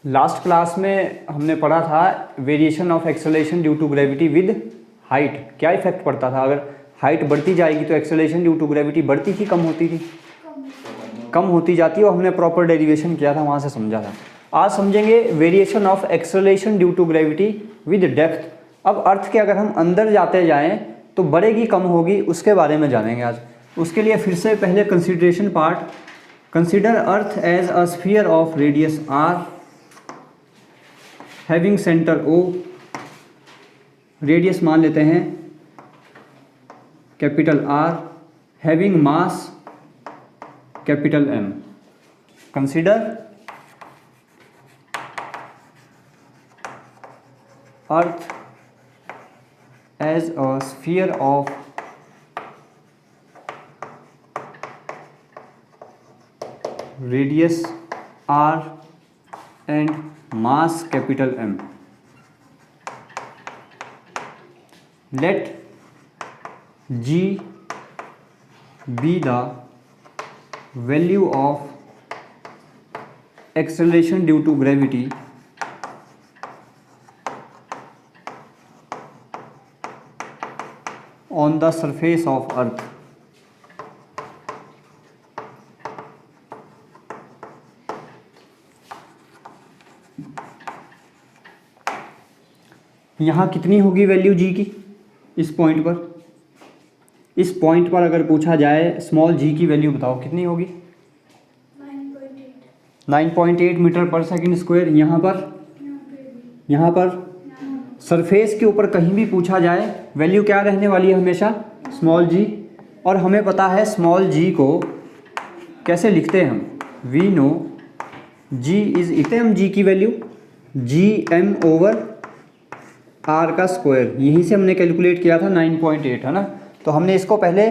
Last class में हमने पढ़ा था variation of acceleration due to gravity with height. क्या इफेक्ट पड़ता था? अगर हाइट बढ़ती जाएगी तो एक्सेलरेशन ड्यू टू ग्रेविटी बढ़ती थी कम होती थी? कम होती जाती है। और हमने प्रॉपर डेरिवेशन किया था, वहाँ से समझा था। आज समझेंगे variation of acceleration due to gravity with depth. अब अर्थ के अगर हम अंदर जाते जाएँ तो बढ़ेगी कम होगी, उसके बारे में जानेंगे आज। उसके लिए फिर से पहले consideration part, consider earth as a sphere of radius R having centre O. Radius मान लेते हैं capital R, having mass capital M. Consider earth as a sphere of radius R and mass capital M. Let G be the value of acceleration due to gravity on the surface of Earth. यहाँ कितनी होगी value जी की इस point पर? इस point पर अगर पूछा जाए स्मॉल जी की वैल्यू बताओ कितनी होगी? 9.8 मीटर पर सेकंड स्क्वायर। यहाँ पर सरफेस के ऊपर कहीं भी पूछा जाए वैल्यू क्या रहने वाली है? हमेशा स्मॉल जी। और हमें पता है स्मॉल जी को कैसे लिखते हैं हम? We know G is equal G की value G M over R का स्क्वायर। यहीं से हमने कैलकुलेट किया था 9.8, है ना। तो हमने इसको पहले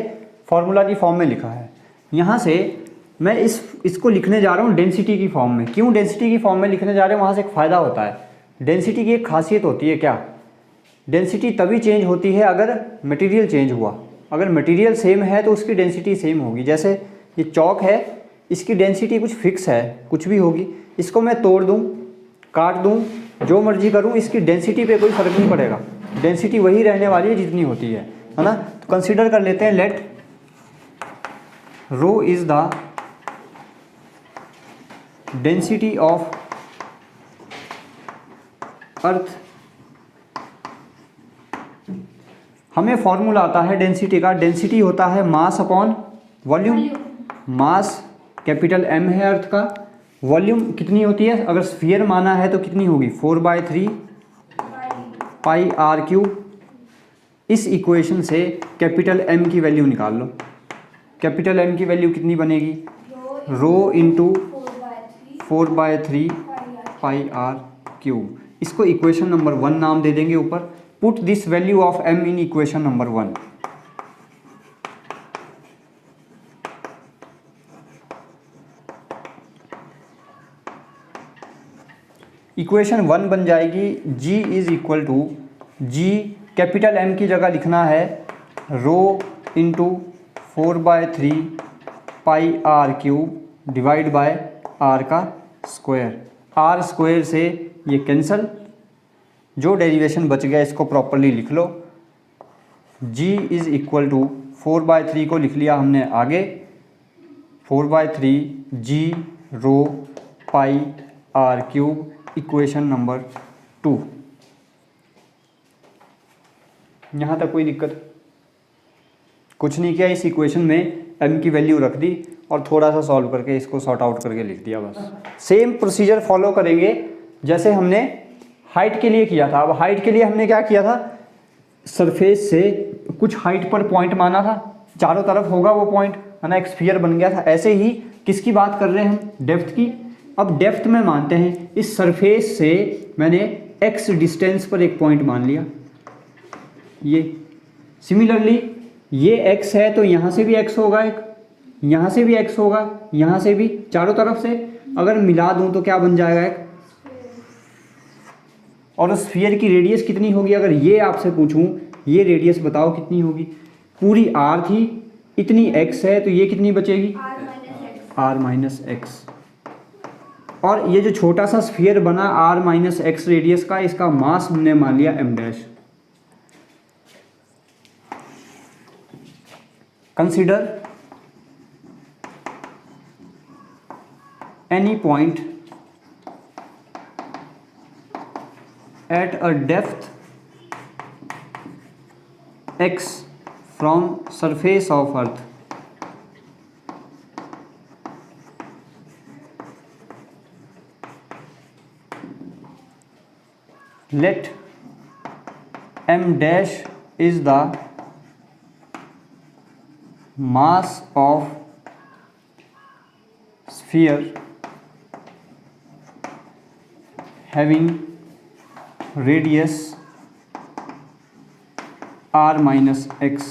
फॉर्मूला की फॉर्म में लिखा है। यहाँ से मैं इसको लिखने जा रहा हूँ डेंसिटी की फॉर्म में। क्यों डेंसिटी की फॉर्म में लिखने जा रहे हैं? वहाँ से एक फ़ायदा होता है। डेंसिटी की एक खासियत होती है। क्या? डेंसिटी तभी चेंज होती है अगर मटेरियल चेंज हुआ। अगर मटेरियल सेम है तो उसकी डेंसिटी सेम होगी। जैसे ये चौक है, इसकी डेंसिटी कुछ फिक्स है, कुछ भी होगी। इसको मैं तोड़ दूँ, काट दूँ, जो मर्जी करूँ, इसकी डेंसिटी पे कोई फ़र्क नहीं पड़ेगा। डेंसिटी वही रहने वाली है जितनी होती है ना। तो कंसीडर कर लेते हैं let rho is the density of earth. हमें फॉर्मूला आता है डेंसिटी का। डेंसिटी होता है mass upon volume. Mass capital M है अर्थ का। वॉल्यूम कितनी होती है? अगर स्फीयर माना है तो कितनी होगी? 4/3 पाई आर क्यूब। इस इक्वेशन से कैपिटल एम की वैल्यू निकाल लो। कैपिटल एम की वैल्यू कितनी बनेगी? Rho into 4/3 pi R cube. इसको इक्वेशन नंबर 1 नाम दे देंगे ऊपर। Put this value of M in equation number 1। Equation 1 बन जाएगी g is equal to G, capital M की जगह लिखना है rho into 4/3 pi R cube divide by R का स्क्वायर। आर स्क्वायर से ये कैंसल, जो डेरिवेशन बच गया इसको प्रॉपरली लिख लो। g इज इक्वल टू 4/3 को लिख लिया हमने आगे, 4/3 g rho pi R cube. Equation number 2। यहाँ तक कोई दिक्कत? कुछ नहीं किया, इस इक्वेशन में m की वैल्यू रख दी और थोड़ा सा सॉल्व करके इसको सॉर्ट आउट करके लिख दिया बस। सेम प्रोसीजर फॉलो करेंगे जैसे हमने हाइट के लिए किया था। अब हाइट के लिए हमने क्या किया था? सरफेस से कुछ हाइट पर पॉइंट माना था, चारों तरफ होगा वो पॉइंट, है ना, एक स्फीयर बन गया था। ऐसे ही किसकी बात कर रहे हैं हम? डेप्थ की। अब डेप्थ में मानते हैं इस सरफेस से मैंने x डिस्टेंस पर एक पॉइंट मान लिया। ये सिमिलरली ये x है तो यहाँ से भी x होगा, एक यहाँ से भी x होगा, यहाँ से भी, चारों तरफ से अगर मिला दूँ तो क्या बन जाएगा? एक। और स्फीयर की रेडियस कितनी होगी? अगर ये आपसे पूछूं ये रेडियस बताओ कितनी होगी? पूरी r थी, इतनी x है तो ये कितनी बचेगी? r - x। और ये जो छोटा सा स्फीयर बना r माइनस एक्स रेडियस का, इसका मास हमने मान लिया m dash. Consider any point at a depth x from surface of earth let m dash is the mass of sphere having radius r minus x.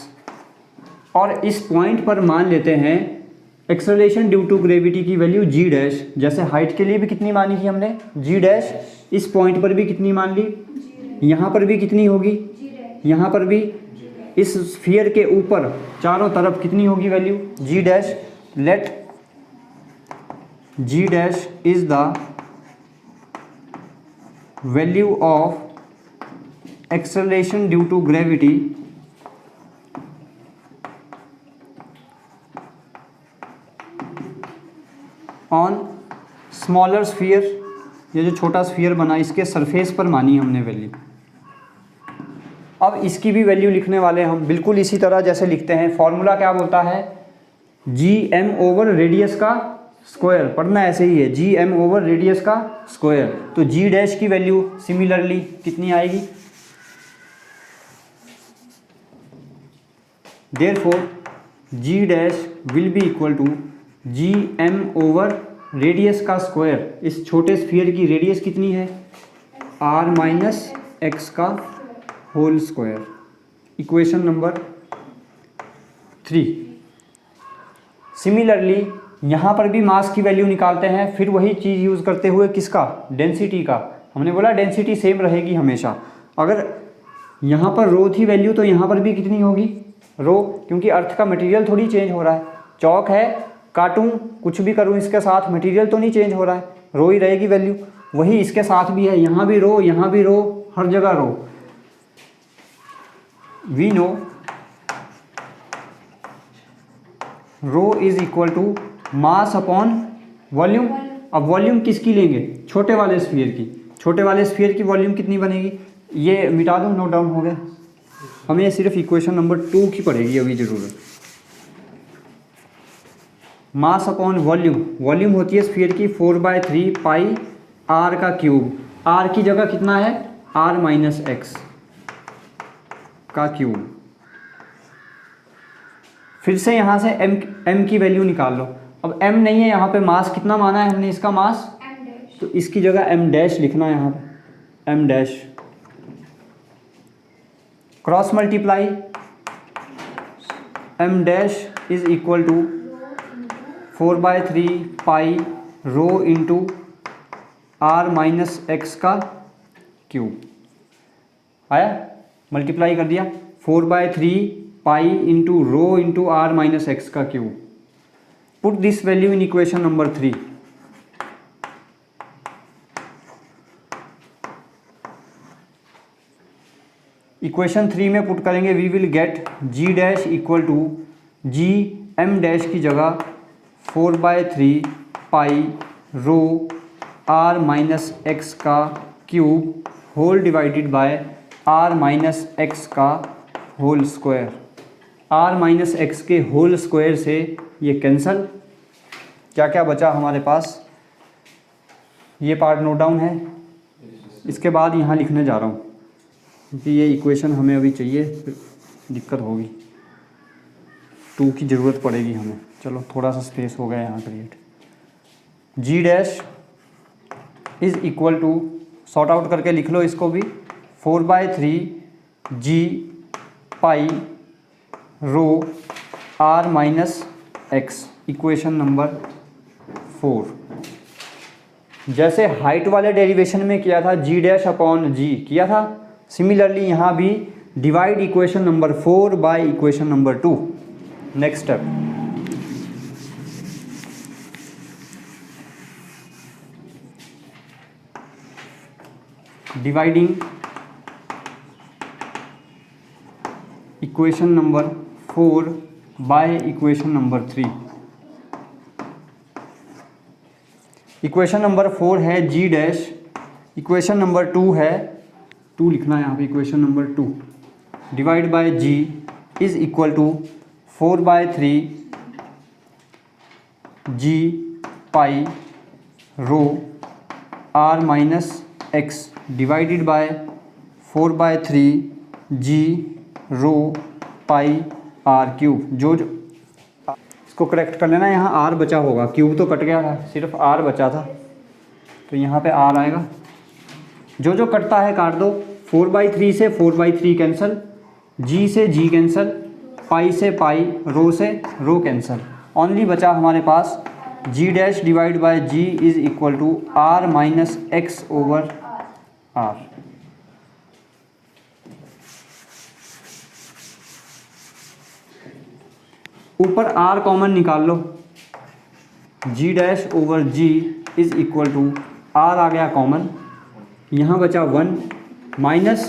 और इस point पर मान लेते हैं एक्सेलरेशन ड्यू टू ग्रेविटी की value g dash. जैसे height के लिए भी कितनी मानी थी हमने, g डैश। इस पॉइंट पर भी कितनी मान ली, यहाँ पर भी कितनी होगी, यहाँ पर भी। इस स्फीयर के ऊपर चारों तरफ कितनी होगी value, g dash. Let g dash is the value of acceleration due to gravity on smaller sphere। ये जो छोटा स्फीयर बना इसके सरफेस पर मानी हमने वैल्यू। अब इसकी भी वैल्यू लिखने वाले हम बिल्कुल इसी तरह जैसे लिखते हैं। फॉर्मूला क्या बोलता है, जी एम ओवर रेडियस का स्क्वायर। पढ़ना ऐसे ही है, जी एम ओवर रेडियस का स्क्वायर। तो जी डैश की वैल्यू सिमिलरली कितनी आएगी, therefore g dash will be equal to ji M over radius का स्क्वायर। इस छोटे स्फीयर की रेडियस कितनी है, आर माइनस एक्स का whole square. Equation number 3। Similarly यहाँ पर भी मास की वैल्यू निकालते हैं, फिर वही चीज़ यूज़ करते हुए किसका, डेंसिटी का। हमने बोला डेंसिटी सेम रहेगी हमेशा। अगर यहाँ पर रो थी वैल्यू तो यहाँ पर भी कितनी होगी, रो, क्योंकि अर्थ का मटेरियल थोड़ी चेंज हो रहा है। चौक है, काटूँ कुछ भी करूँ इसके साथ, मटेरियल तो नहीं चेंज हो रहा है, रो ही रहेगी वैल्यू। वही इसके साथ भी है, यहाँ भी रो, यहाँ भी रो, हर जगह rho. We know rho is equal to mass upon volume. अब वॉल्यूम किसकी लेंगे, छोटे वाले स्फीयर की। छोटे वाले स्फीयर की वॉल्यूम कितनी बनेगी, ये मिटा दूँ, नोट डाउन हो गया। हमें सिर्फ इक्वेशन नंबर 2 की पड़ेगी अभी ज़रूरत। मास अपॉन वॉल्यूम, वॉल्यूम होती है स्फीयर की 4/3 पाई आर का क्यूब। आर की जगह कितना है, आर माइनस एक्स का क्यूब। फिर से यहाँ से m की वैल्यू निकाल लो। अब m नहीं है यहाँ पे, मास कितना माना है हमने इसका, मास, तो इसकी जगह m डैश लिखना है यहाँ पे, m dash. Cross multiply, m dash is equal to 4/3 pi rho into r minus x का क्यूब। आया, मल्टीप्लाई कर दिया, 4/3 pi into rho into r minus x का cube. Put this value in equation number 3। Equation 3 में put करेंगे, we will get g dash equal to ji m dash की जगह 4/3 pi rho are minus x का cube whole divided bye are minus x का whole square. R minus x के whole square से ये cancel. क्या क्या बचा हमारे पास, ये पार्ट नोट डाउन है। इसके बाद यहाँ लिखने जा रहा हूँ क्योंकि ये इक्वेशन हमें अभी चाहिए, फिर दिक्कत होगी, 2 की ज़रूरत पड़ेगी हमें। चलो थोड़ा सा स्पेस हो गया यहाँ create. G dash is equal to, sort out करके लिख लो इसको भी, 4/3 जी pi rho are minus X. Equation number 4। जैसे हाइट वाले डेरिवेशन में किया था, जी डैश अपॉन जी किया था, सिमिलरली यहाँ भी divide equation number 4 by equation number 2। Next step, dividing equation number 4 by equation number 3। Equation number 4 है जी डैश, इक्वेशन नंबर 2 है 2 लिखना है यहाँ पे, equation number 2 divide by ji is equal to 4/3 ji pi rho are minus x divided by 4/3 g rho pi R cube. जो इसको correct कर लेना, यहाँ आर बचा होगा, क्यूब तो कट गया था, सिर्फ आर बचा था, तो यहाँ पे आर आएगा। जो जो कटता है काट दो। 4/3 से 4/3 कैंसिल, जी से जी कैंसिल, पाई से पाई, रो से रो कैंसिल। ओनली बचा हमारे पास G dash divide by ji is equal to R minus X over R. ऊपर आर कॉमन निकाल लो, G dash over G is equal to R आ गया कॉमन, यहाँ बचा 1 माइनस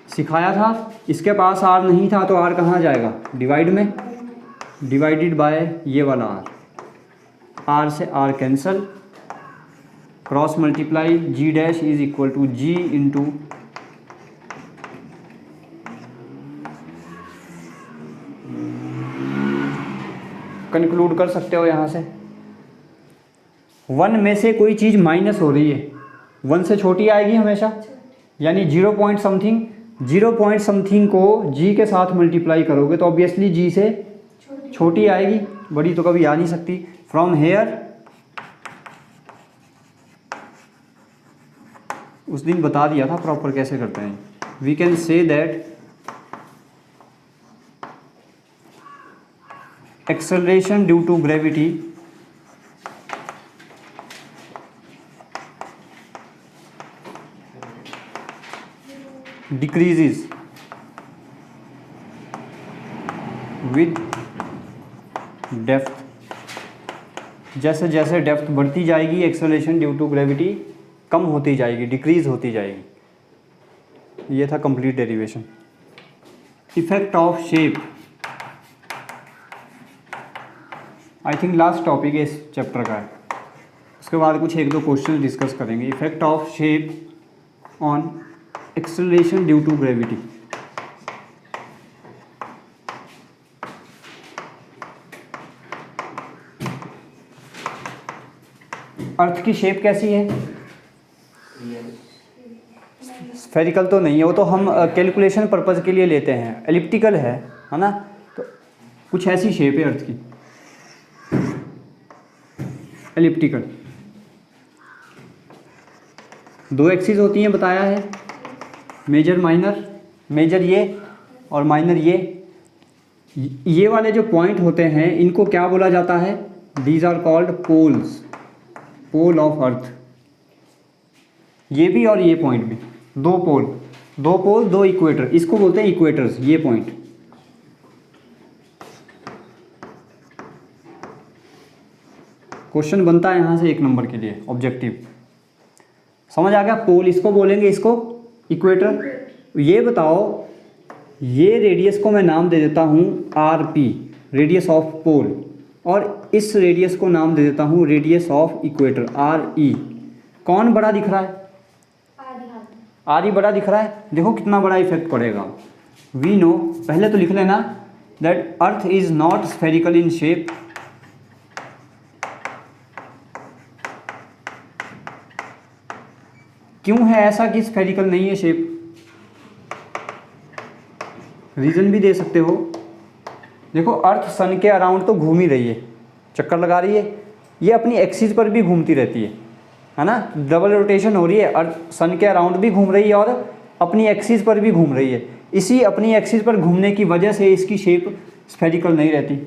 सिखाया था, इसके पास आर नहीं था तो आर कहाँ जाएगा, डिवाइड में, डिवाइडेड बाय ये वाला आर से R cancel, cross multiply, g dash is equal to g into conclude कर सकते हो यहाँ से 1 में से कोई चीज़ माइनस हो रही है, 1 से छोटी आएगी हमेशा, यानी 0 पॉइंट समथिंग को जी के साथ मल्टीप्लाई करोगे तो ऑब्वियसली जी से छोटी आएगी, बड़ी तो कभी आ नहीं सकती। फ्रॉम हेयर उस दिन बता दिया था प्रॉपर कैसे करते हैं। We can say that acceleration due to gravity decreases with depth। जैसे जैसे डेप्थ बढ़ती जाएगी एक्सेलरेशन ड्यू टू ग्रेविटी कम होती जाएगी, डिक्रीज होती जाएगी। ये था complete derivation. Effect of shape, I think last topic इस चैप्टर का है, उसके बाद कुछ 1-2 क्वेश्चन डिस्कस करेंगे। Effect of shape on acceleration due to gravity. Earth की शेप कैसी है, स्फेरिकल तो नहीं है, वो तो हम कैलकुलेशन पर्पज़ के लिए लेते हैं, एलिप्टिकल है ना, तो कुछ ऐसी शेप है अर्थ की, एलिप्टिकल। 2 एक्सिस होती हैं बताया है, मेजर माइनर, मेजर ये और माइनर ये वाले जो पॉइंट होते हैं इनको क्या बोला जाता है, these are called poles, pole of earth. ये भी और ये पॉइंट भी, 2 पोल 2 इक्वेटर, इसको बोलते हैं इक्वेटर्स, ये पॉइंट। क्वेश्चन बनता है यहाँ से 1 नंबर के लिए ऑब्जेक्टिव, समझ आ गया। पोल इसको बोलेंगे, इसको इक्वेटर। ये बताओ, ये रेडियस को मैं नाम दे देता हूँ RP, रेडियस ऑफ पोल, और इस रेडियस को नाम दे देता हूँ रेडियस ऑफ इक्वेटर, RE। कौन बड़ा दिख रहा है, RE बड़ा दिख रहा है। देखो कितना बड़ा इफेक्ट पड़ेगा। वी नो, पहले तो लिख लेना that earth is not spherical in shape, क्यों है ऐसा कि स्फेरिकल नहीं है शेप, रीज़न भी दे सकते हो। देखो अर्थ सन के अराउंड तो घूम ही रही है, चक्कर लगा रही है, ये अपनी एक्सिस पर भी घूमती रहती है ना, डबल रोटेशन हो रही है, अर्थ सन के अराउंड भी घूम रही है और अपनी एक्सिस पर भी घूम रही है। इसी अपनी एक्सिस पर घूमने की वजह से इसकी शेप स्फेरिकल नहीं रहती,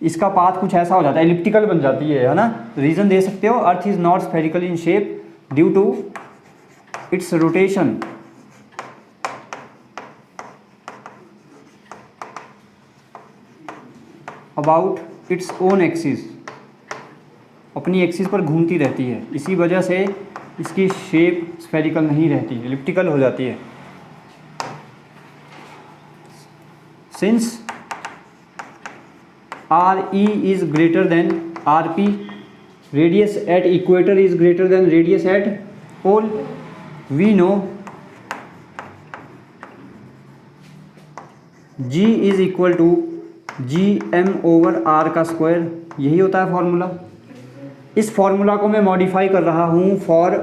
इसका पाथ कुछ ऐसा हो जाता है, एलिप्टिकल बन जाती है ना। रीज़न दे सकते हो, earth is not spherical in shape due to its rotation about its own axis, अपनी एक्सिस पर घूमती रहती है, इसी वजह से इसकी शेप स्फेरिकल नहीं रहती, एलिप्टिकल हो जाती है। Since R E is greater than R P, radius at equator is greater than radius at pole, we know G is equal to ji M over R का स्क्वायर, यही होता है formula. इस फॉर्मूला को मैं मॉडिफाई कर रहा हूँ फॉर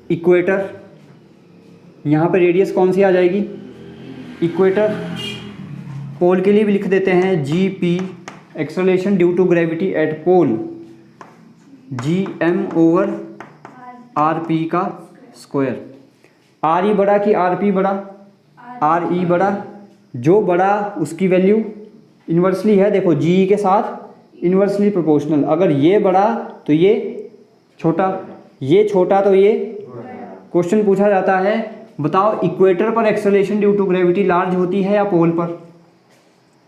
इक्वेटर। यहाँ पे रेडियस कौन सी आ जाएगी, इक्वेटर। पोल के लिए भी लिख देते हैं G P, acceleration due to gravity at pole, G M over R P का स्क्वायर। आर ई बड़ा कि आर पी बड़ा, आर ई बड़ा, जो बड़ा उसकी वैल्यू इन्वर्सली है, देखो जी के साथ इन्वर्सली प्रोपोर्शनल। अगर ये बड़ा तो ये छोटा, ये छोटा तो ये। क्वेश्चन पूछा जाता है बताओ इक्वेटर पर acceleration due to gravity large होती है या पोल पर,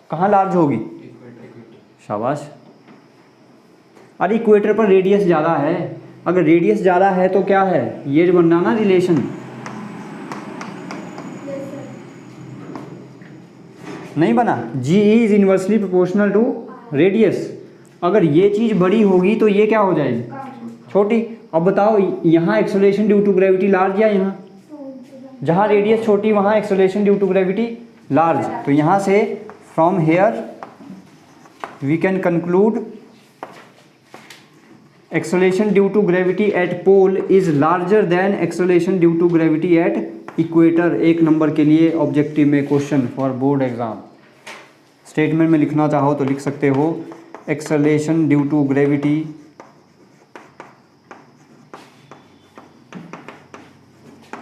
कहाँ लार्ज होगी, शाबाश। अरे इक्वेटर पर रेडियस ज़्यादा है, अगर रेडियस ज़्यादा है तो क्या है, ये बनना ना रिलेशन, नहीं बना। G is inversely proportional to radius. अगर ये चीज़ बड़ी होगी तो ये क्या हो जाएगी, छोटी। अब बताओ यहाँ acceleration due to gravity large या यहाँ, जहाँ रेडियस छोटी वहाँ acceleration due to gravity large. तो यहाँ से from here we can conclude acceleration due to gravity at pole is larger than acceleration due to gravity at equator. एक number के लिए ऑब्जेक्टिव में question for board exam. Statement में लिखना चाहो तो लिख सकते हो acceleration due to gravity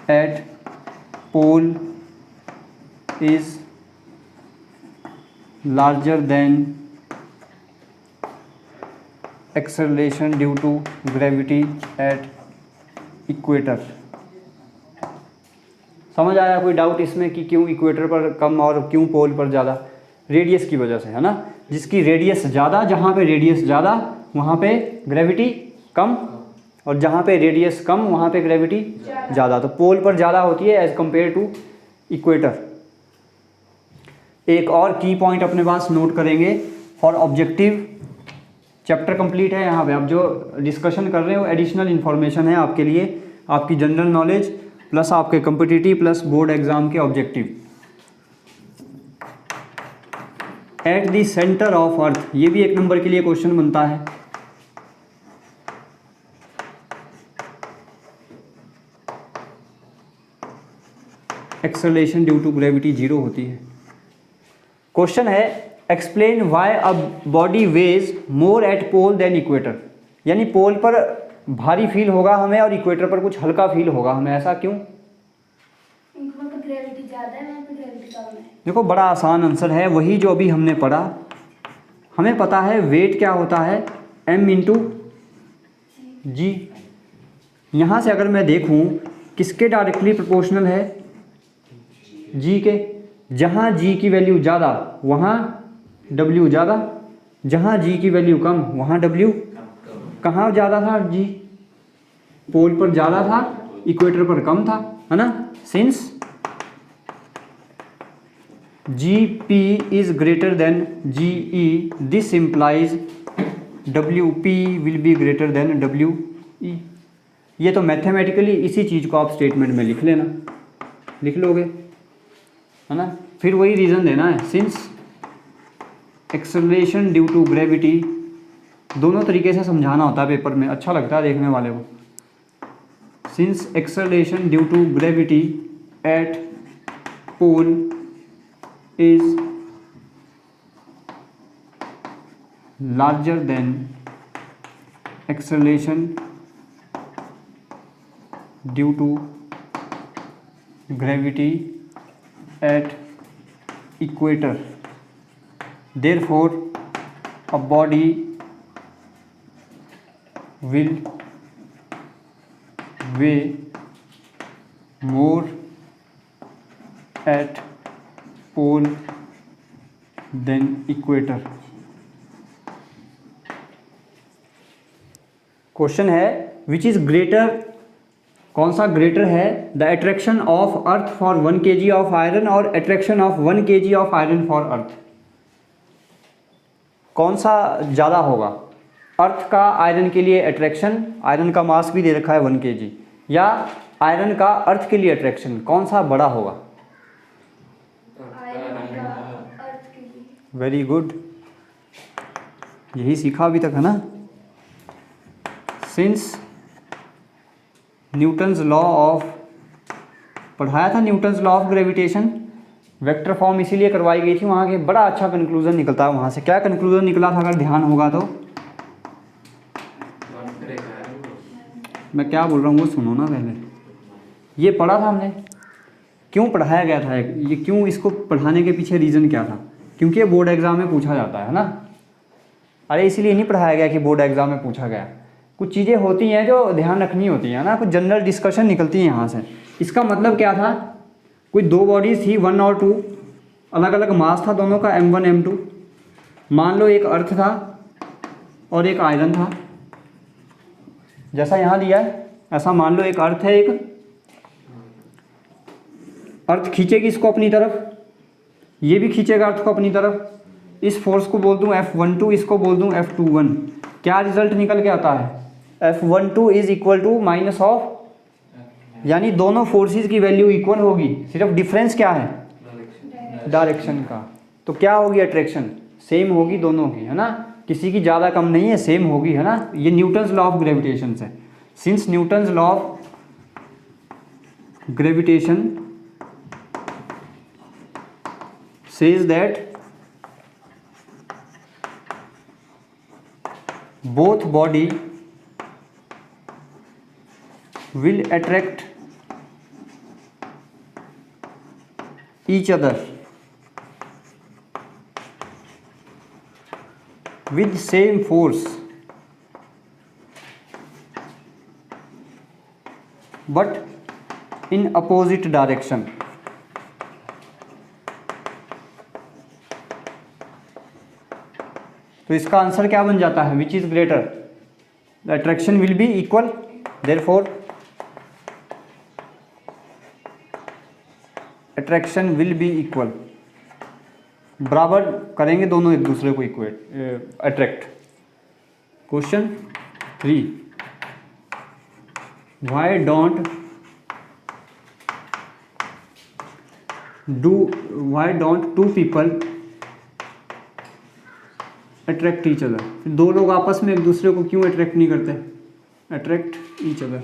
at pole is larger than acceleration due to gravity at equator. समझ आया, कोई डाउट इसमें कि क्यों इक्वेटर पर कम और क्यों पोल पर ज़्यादा, रेडियस की वजह से है ना। जिसकी रेडियस ज़्यादा, जहाँ पे रेडियस ज़्यादा वहाँ पे ग्रेविटी कम, और जहाँ पे रेडियस कम वहाँ पे ग्रेविटी ज़्यादा। तो पोल पर ज़्यादा होती है एज़ कम्पेयर टू इक्वेटर। एक और की पॉइंट अपने पास नोट करेंगे फॉर ऑब्जेक्टिव। चैप्टर कंप्लीट है यहाँ पे, अब जो डिस्कशन कर रहे हो एडिशनल इन्फॉर्मेशन है आपके लिए, आपकी जनरल नॉलेज प्लस आपके कॉम्पिटिटिव प्लस बोर्ड एग्जाम के objective. At the centre of earth, ये भी एक नंबर के लिए क्वेश्चन बनता है। एक्सेलरेशन ड्यू टू ग्रेविटी 0 होती है। क्वेश्चन है explain why a body weighs more at pole than equator, यानी पोल पर भारी फील होगा हमें और इक्वेटर पर कुछ हल्का फील होगा हमें, ऐसा क्यों। ग्रेविटी ज़्यादा है, वहाँ पे ग्रेविटी कम है। देखो बड़ा आसान आंसर है, वही जो अभी हमने पढ़ा। हमें पता है वेट क्या होता है, m इंटू जी। यहाँ से अगर मैं देखूँ किसके डायरेक्टली प्रोपोर्शनल है, g के। जहाँ g की वैल्यू ज़्यादा वहाँ w ज़्यादा, जहाँ g की वैल्यू कम वहाँ w कहाँ ज़्यादा था, g पोल पर ज़्यादा था, इक्वेटर पर कम था, है ना। Since Gp is greater than Ge, this implies Wp will be greater than We। ये तो मैथमेटिकली इसी चीज़ को आप स्टेटमेंट में लिख लेना, लिख लोगे, है ना। फिर वही रीज़न देना है, since acceleration due to gravity. दोनों तरीके से समझाना होता है पेपर में, अच्छा लगता है देखने वाले को। Since acceleration due to gravity at pole is larger than acceleration due to gravity at equator. Therefore, a body will weigh more at pole than equator. Question है विच इज ग्रेटर कौन सा ग्रेटर है, the attraction of earth for 1 kg of iron और attraction of 1 kg of iron for earth? कौन सा ज़्यादा होगा? अर्थ का आयरन के लिए अट्रैक्शन, आयरन का मास भी दे रखा है 1 kg, या आयरन का अर्थ के लिए अट्रैक्शन, कौन सा बड़ा होगा? अर्थ के लिए। वेरी गुड, यही सीखा अभी तक है ना। सिंस न्यूटन्स लॉ ऑफ, पढ़ाया था Newton's law of gravitation, vector form इसीलिए करवाई गई थी, वहाँ के बड़ा अच्छा कंक्लूजन निकलता है। वहाँ से क्या कंक्लूजन निकला था, अगर ध्यान होगा तो? मैं क्या बोल रहा हूँ वो सुनो ना पहले। ये पढ़ा था हमने, क्यों पढ़ाया गया था ये, क्यों इसको पढ़ाने के पीछे रीज़न क्या था? क्योंकि ये बोर्ड एग्ज़ाम में पूछा जाता है ना। अरे इसीलिए नहीं पढ़ाया गया कि बोर्ड एग्ज़ाम में पूछा गया, कुछ चीज़ें होती हैं जो ध्यान रखनी होती हैं ना, कुछ जनरल डिस्कशन निकलती है यहाँ से। इसका मतलब क्या था, कोई दो बॉडीज़ थी 1 और 2, अलग अलग मास था दोनों का m1 m2। मान लो एक अर्थ था और एक आयरन था, जैसा यहाँ दिया है ऐसा मान लो एक अर्थ है, एक अर्थ खींचेगी इसको अपनी तरफ, ये भी खींचेगा अर्थ को अपनी तरफ। इस फोर्स को बोल दूँ F12, इसको बोल दूँ F21। क्या रिजल्ट निकल के आता है? F12 is equal to minus of, यानी दोनों फोर्सेस की वैल्यू इक्वल होगी, सिर्फ डिफरेंस क्या है? डायरेक्शन का। तो क्या होगी? अट्रैक्शन सेम होगी दोनों की, है ना, किसी की ज़्यादा कम नहीं है, सेम होगी, है ना। ये न्यूटन्स लॉ ऑफ ग्रेविटेशन है। Since Newton's law of gravitation says that both body will attract each other with same force, but in opposite direction. तो इसका आंसर क्या बन जाता है? Which is greater? The attraction will be equal, therefore attraction will be equal, बराबर करेंगे दोनों एक दूसरे को equate attract. Question 3, why don't two people attract each other? फिर दो लोग आपस में एक दूसरे को क्यों अट्रैक्ट नहीं करते? Attract each other.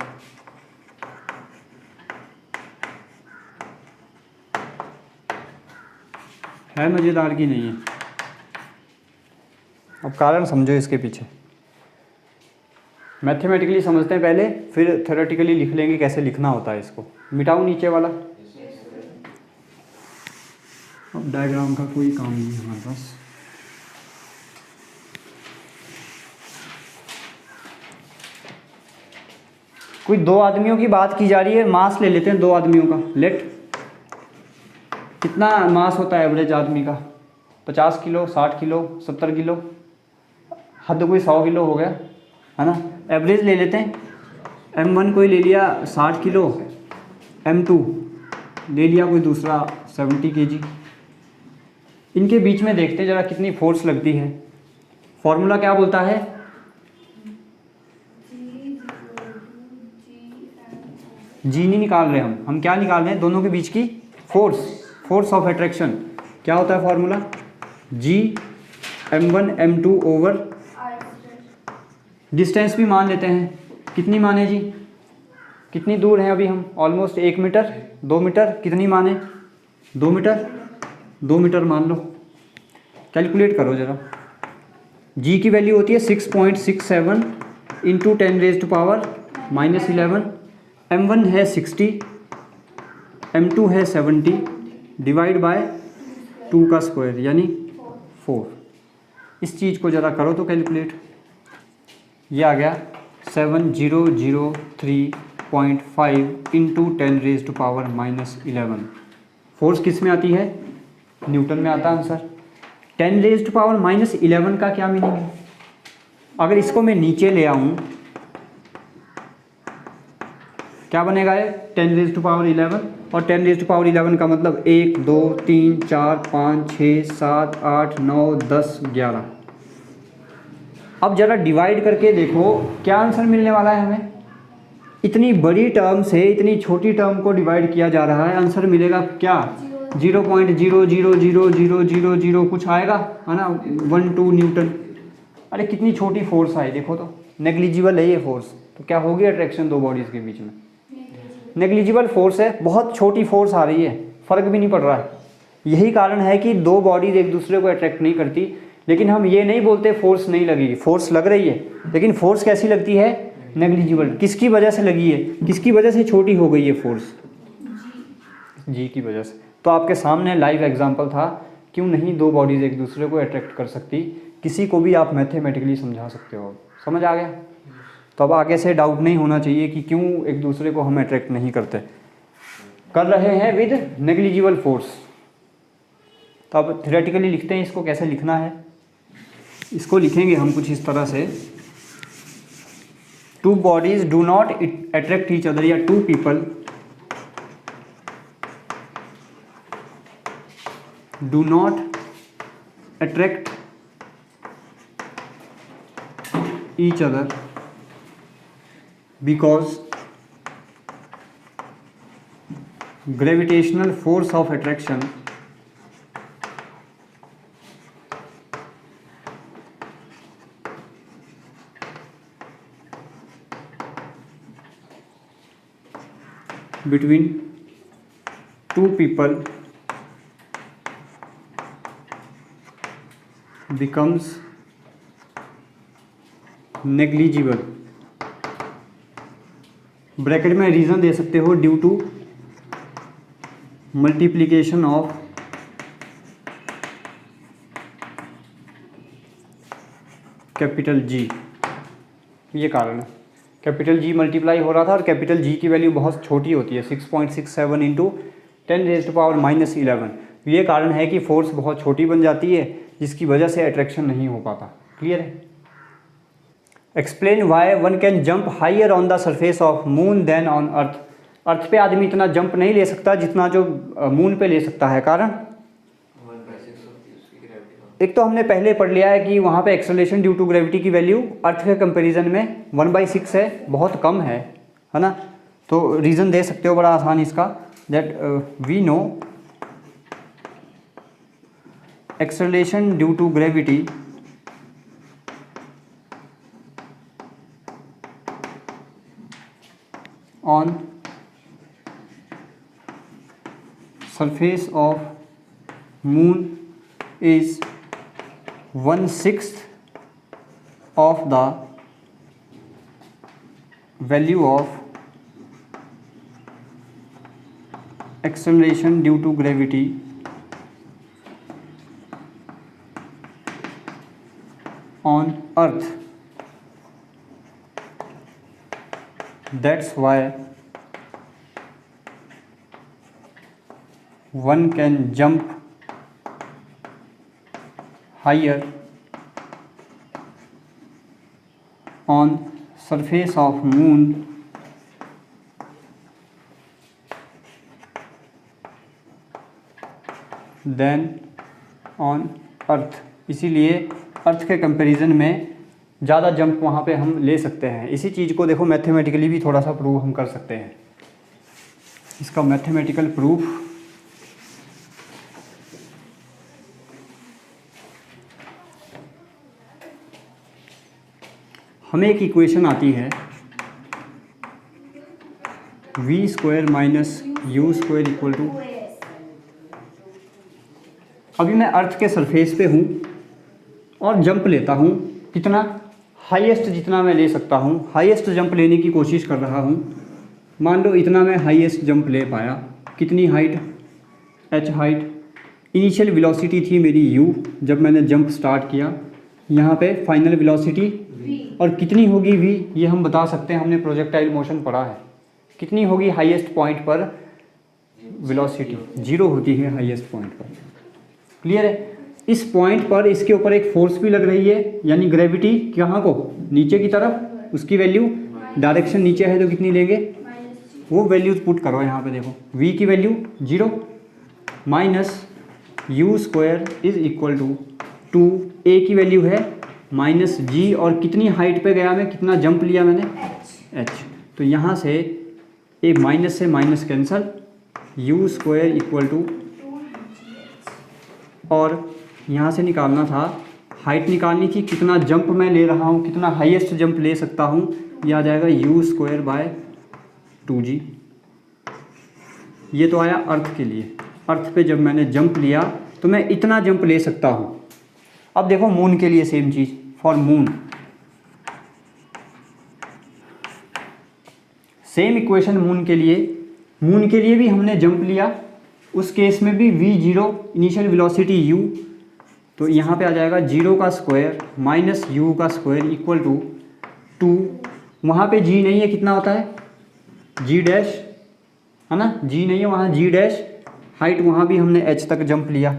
है मज़ेदार की नहीं है? अब कारण समझो इसके पीछे। मैथमेटिकली समझते हैं पहले, फिर थ्योरेटिकली लिख लेंगे कैसे लिखना होता है इसको। मिटाऊं नीचे वाला, अब डायग्राम का कोई काम नहीं है हमारे पास। कोई दो आदमियों की बात की जा रही है, मास ले लेते हैं दो आदमियों का। लेट, कितना मास होता है एवरेज आदमी का? 50 किलो, 60 किलो, 70 किलो, हद कोई 100 किलो हो गया, है ना। एवरेज ले लेते हैं। M1 कोई ले लिया 60 किलो, M2 ले लिया कोई दूसरा 70 kg। इनके बीच में देखते हैं ज़रा कितनी फोर्स लगती है। फॉर्मूला क्या बोलता है? जी नहीं निकाल रहे हम क्या निकाल रहे हैं? दोनों के बीच की फोर्स ऑफ अट्रैक्शन। क्या होता है formula? G M1 M2 over distance भी मान लेते हैं। कितनी माने जी? कितनी दूर हैं अभी हम? ऑलमोस्ट 1 मीटर, 2 मीटर, कितनी माने? 2 मीटर, 2 मीटर मान लो। कैलकुलेट करो ज़रा। G की वैल्यू होती है 6.67 इंटू 10⁻⁻11। M1 है 60, M2 है 70, डिवाइड बाय 2 का स्क्वायर यानी 4। इस चीज़ को ज़रा करो तो कैलकुलेट। ये आ गया 7003.5 इंटू 10⁻⁻11। फोर्स किस में आती है? न्यूटन में आता है आंसर। 10⁻⁻11 का क्या मीनिंग है? अगर इसको मैं नीचे ले आऊँ, क्या बनेगा ये 10⁻11 और 10⁻11 का मतलब 1 2 3 4 5 6 7 8 9 10 11। अब ज़रा डिवाइड करके देखो क्या आंसर मिलने वाला है हमें। इतनी बड़ी टर्म से इतनी छोटी टर्म को डिवाइड किया जा रहा है, आंसर मिलेगा क्या 0.0000000 कुछ आएगा, है ना, 1-2 न्यूटन। अरे कितनी छोटी फोर्स आई देखो तो, नेग्लिजिबल है ये फोर्स। तो क्या होगी अट्रैक्शन दो बॉडीज़ के बीच में, नेग्लिजिबल फोर्स है, बहुत छोटी फोर्स आ रही है, फ़र्क भी नहीं पड़ रहा है। यही कारण है कि दो बॉडीज़ एक दूसरे को अट्रैक्ट नहीं करती। लेकिन हम ये नहीं बोलते फोर्स नहीं लगी, फोर्स लग रही है, लेकिन फोर्स कैसी लगती है, नेग्लिजिबल। किसकी वजह से लगी है, किसकी वजह से छोटी हो गई है फोर्स, जी की वजह से। तो आपके सामने लाइव एग्जांपल था, क्यों नहीं दो बॉडीज़ एक दूसरे को अट्रैक्ट कर सकती। किसी को भी आप मैथमेटिकली समझा सकते हो, समझ आ गया। तो अब आगे से डाउट नहीं होना चाहिए कि क्यों एक दूसरे को हम अट्रैक्ट नहीं करते, कर रहे हैं विद नेग्लिजिबल फोर्स। तो अब थ्योरेटिकली लिखते हैं, इसको कैसे लिखना है, इसको लिखेंगे हम कुछ इस तरह से, two bodies do not attract each other, या two people do not attract each other because gravitational force of attraction between two people becomes negligible। Bracket में रीज़न दे सकते हो, due to multiplication of capital G, ये कारण है। Capital G multiply हो रहा था और कैपिटल जी की वैल्यू बहुत छोटी होती है, 6.67 इंटू 10⁻11। ये कारण है कि फोर्स बहुत छोटी बन जाती है, जिसकी वजह से अट्रैक्शन नहीं हो पाता। क्लियर है। Explain why one can jump higher on the surface of moon than on earth. Earth पे आदमी इतना जंप नहीं ले सकता जितना जो मून पे ले सकता है। कारण एक तो हमने पहले पढ़ लिया है कि वहाँ पे एक्सेलरेशन ड्यू टू ग्रेविटी की वैल्यू अर्थ के कंपैरिजन में 1/6 है, बहुत कम है ना। तो रीज़न दे सकते हो बड़ा आसान इसका, that we know acceleration due to gravity on surface of moon is 1/6 of the value of acceleration due to gravity on earth। That's why one can jump higher on surface of moon than on earth। इसीलिए अर्थ के comparison में ज़्यादा jump वहाँ पे हम ले सकते हैं। इसी चीज़ को देखो मैथमेटिकली भी थोड़ा सा प्रूव हम कर सकते हैं। इसका मैथमेटिकल प्रूफ हमें एक इक्वेशन आती है v² - u² इक्वल टू, अभी मैं अर्थ के सरफेस पे हूँ और जंप लेता हूँ, कितना हाईएस्ट जितना मैं ले सकता हूँ, हाईएस्ट जंप लेने की कोशिश कर रहा हूँ। मान लो इतना मैं हाईएस्ट जंप ले पाया, कितनी height, h height. Initial velocity थी मेरी u जब मैंने जंप स्टार्ट किया, यहाँ पे फाइनल वेलोसिटी और कितनी होगी v, ये हम बता सकते हैं, हमने प्रोजेक्टाइल मोशन पढ़ा है। कितनी होगी हाईएस्ट पॉइंट पर वेलोसिटी, 0 होती है हाईएस्ट पॉइंट पर। क्लियर है। इस पॉइंट पर इसके ऊपर एक फोर्स भी लग रही है, यानी ग्रेविटी कहाँ को, नीचे की तरफ। उसकी वैल्यू डायरेक्शन नीचे है तो कितनी लेंगे, वो वैल्यूज पुट करो यहाँ पे। देखो v की value 0 minus u square is equal to 2, a की वैल्यू है माइनस g, और कितनी हाइट पे गया मैं, कितना जंप लिया मैंने, h। तो यहाँ से एक माइनस से minus cancel, u square equal to, और यहाँ से निकालना था हाइट, निकालनी थी कितना जंप मैं ले रहा हूँ, कितना हाईएस्ट जंप ले सकता हूँ, यह आ जाएगा यू स्क्वायर बाय 2g। ये तो आया अर्थ के लिए। अर्थ पे जब मैंने जंप लिया तो मैं इतना जंप ले सकता हूँ। अब देखो मून के लिए same cheese, for moon same equation moon के लिए भी हमने जंप लिया, उस केस में भी v0 इनिशियल वेलोसिटी u, तो यहाँ पे आ जाएगा 0 का स्क्वायर माइनस u का स्क्वायर इक्वल टू 2। वहाँ पे g नहीं है, कितना होता है g डैश, है ना, g नहीं है वहाँ, g डैश। हाइट वहाँ भी हमने h तक जंप लिया,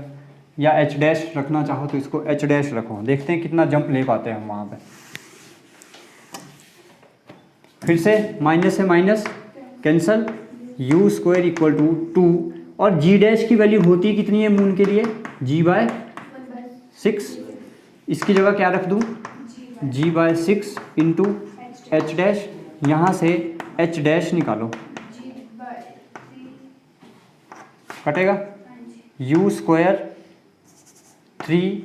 या h डैश रखना चाहो तो इसको h डैश रखो। देखते हैं कितना जंप ले पाते हैं हम वहाँ पे। फिर से माइनस से minus cancel, u square equal to 2, और जी डैश की वैल्यू होती है कितनी है मून के लिए, g/6। इसकी जगह क्या रख दूँ, g/6 इंटू एच डैश। यहाँ से एच डैश निकालो, कटेगा यू स्क्वायर 3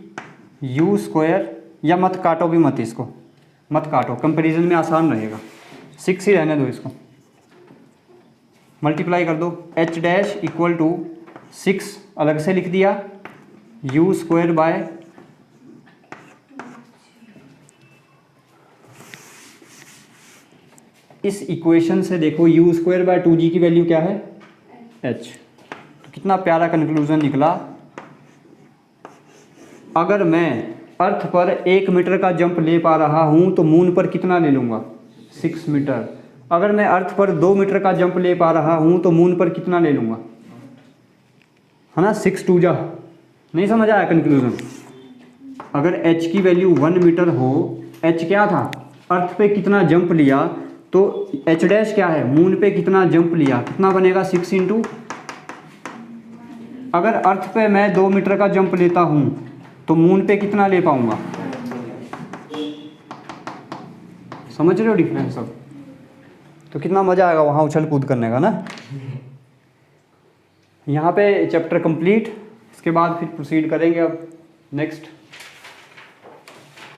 यू स्क्वायर, या मत काटो भी मत, इसको मत काटो, कंपैरिजन में आसान रहेगा, 6 ही रहने दो, इसको मल्टीप्लाई कर दो। एच डैश इक्वल टू 6 अलग से लिख दिया, यू स्क्वायर बाय इस इक्वेशन से देखो यू स्क्वायर बाय 2g की वैल्यू क्या है, h। तो कितना प्यारा कंक्लूजन निकला। अगर मैं अर्थ पर 1 मीटर का जंप ले पा रहा हूँ तो मून पर कितना ले लूँगा, 6 मीटर। अगर मैं अर्थ पर 2 मीटर का जंप ले पा रहा हूँ तो मून पर कितना ले लूँगा, है ना, 6 2 जा। नहीं समझ आया कंक्लूजन। अगर h की वैल्यू 1 मीटर हो, h क्या था, अर्थ पे कितना जंप लिया, तो h डैश क्या है, मून पे कितना जंप लिया, कितना बनेगा 6 इंटू। अगर अर्थ पे मैं 2 मीटर का जंप लेता हूँ तो मून पे कितना ले पाऊँगा, समझ रहे हो डिफरेंस सब। तो कितना मज़ा आएगा वहाँ उछल कूद करने का ना। यहाँ पे चैप्टर कंप्लीट, इसके बाद फिर प्रोसीड करेंगे अब नेक्स्ट